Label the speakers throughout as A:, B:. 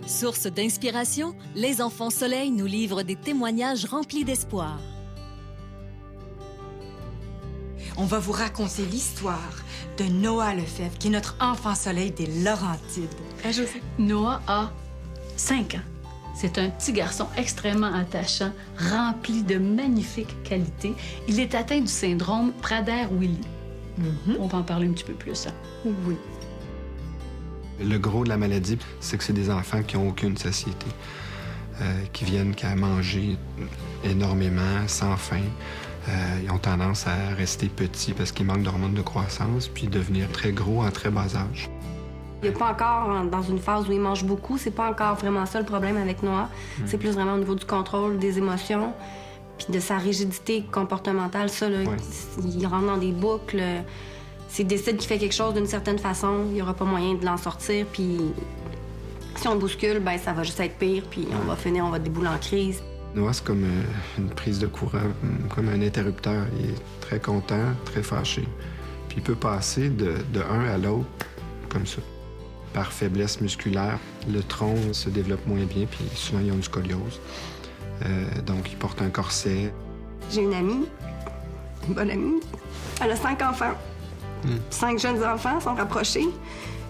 A: Source d'inspiration, les Enfants Soleil nous livrent des témoignages remplis d'espoir.
B: On va vous raconter l'histoire de Noah Lefebvre, qui est notre enfant soleil des Laurentides.
C: Noah a 5 ans. C'est un petit garçon extrêmement attachant, rempli de magnifiques qualités. Il est atteint du syndrome Prader-Willi. On va en parler un petit peu plus.
B: Oui.
D: Le gros de la maladie, c'est que c'est des enfants qui n'ont aucune satiété, qui viennent qu'à manger énormément, sans faim. Ils ont tendance à rester petits parce qu'ils manquent d'hormones de croissance, puis devenir très gros en très bas âge.
E: Il n'est pas encore dans une phase où il mange beaucoup. C'est pas encore vraiment ça le problème avec Noah. C'est plus vraiment au niveau du contrôle des émotions, puis de sa rigidité comportementale. Ça, là, il rentre dans des boucles. S'il décide qu'il fait quelque chose d'une certaine façon, il n'y aura pas moyen de l'en sortir. Puis si on bouscule, ben ça va juste être pire. Puis on va finir, on va débouler en crise.
D: Noah, c'est comme une prise de courant, comme un interrupteur. Il est très content, très fâché. Puis il peut passer de un à l'autre comme ça. Par faiblesse musculaire, le tronc se développe moins bien, puis souvent ils ont une scoliose. Donc ils portent un corset.
E: J'ai une amie, une bonne amie. Elle a 5 enfants. 5 jeunes enfants sont rapprochés.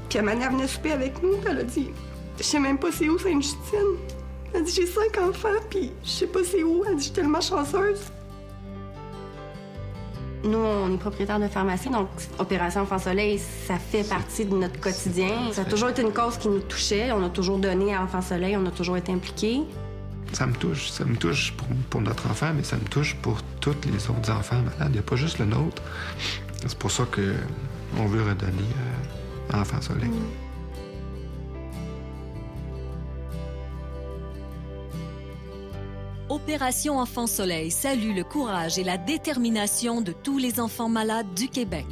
E: Puis elle m'a venue souper avec nous, puis elle a dit « Je sais même pas c'est où Sainte-Justine. » Elle dit « J'ai 5 enfants, puis je sais pas c'est où. » Elle dit « Je suis tellement chanceuse. » Nous, on est propriétaire de pharmacie, donc Opération Enfant Soleil, ça fait partie de notre quotidien. Ça a toujours été une cause qui nous touchait. On a toujours donné à Enfant Soleil, on a toujours été impliqués.
D: Ça me touche pour notre enfant, mais ça me touche pour tous les autres enfants malades. Il n'y a pas juste le nôtre. C'est pour ça qu'on veut redonner à Enfant Soleil.
A: Opération Enfant Soleil salue le courage et la détermination de tous les enfants malades du Québec.